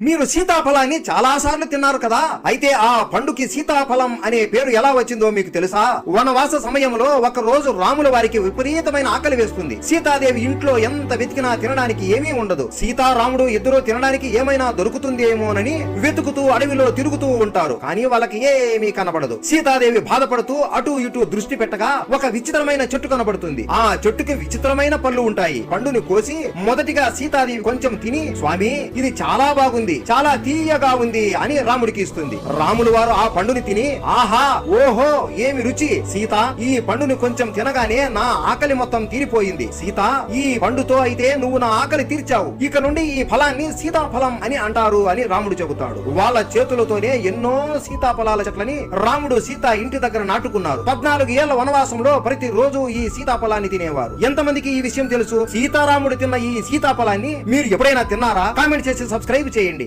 మీరు సీతాఫలాన్ని చాలా సార్లు తిన్నారు కదా. అయితే ఆ పండుకి సీతాఫలం అనే పేరు ఎలా వచ్చిందో మీకు తెలుసా? వనవాస సమయంలో ఒక రోజు రాముల వారికి విపరీతమైన ఆకలి వేస్తుంది. సీతాదేవి ఇంట్లో ఎంత వెతికినా తినడానికి ఏమీ ఉండదు. సీతారాముడు ఇద్దరు తినడానికి ఏమైనా దొరుకుతుందేమోనని వెతుకుతూ అడవిలో తిరుగుతూ ఉంటారు. కానీ వాళ్ళకి ఏమీ కనబడదు. సీతాదేవి బాధపడుతూ అటు ఇటు దృష్టి పెట్టగా ఒక విచిత్రమైన చెట్టు కనబడుతుంది. ఆ చెట్టుకి విచిత్రమైన పళ్ళు ఉంటాయి. పండుని కోసి మొదటిగా సీతాదేవి కొంచెం తిని, స్వామి ఇది చాలా బాగుంది, చాలా తీయగా ఉంది అని రాముడికి ఇస్తుంది. రాములు వారు ఆ పండుని తిని, ఆహా ఓహో ఏమి రుచి, సీత ఈ పండుని కొంచెం తినగానే నా ఆకలి మొత్తం తీరిపోయింది. సీత ఈ పండుతో అయితే నువ్వు నా ఆకలి తీర్చావు. ఇక నుండి ఈ ఫలాన్ని సీతాఫలం అని అంటారు అని రాముడు చెబుతాడు. వాళ్ళ చేతులతోనే ఎన్నో సీతాఫలాల చెట్లని రాముడు సీత ఇంటి దగ్గర నాటుకున్నారు. 14 ఏళ్ల వనవాసంలో ప్రతి రోజు ఈ సీతాఫలాన్ని తినేవారు. ఎంతమందికి ఈ విషయం తెలుసు? సీతారాముడు తిన్న ఈ సీతాఫలాన్ని మీరు ఎప్పుడైనా తిన్నారా? కామెంట్ చేసి సబ్స్క్రైబ్ చేయండి.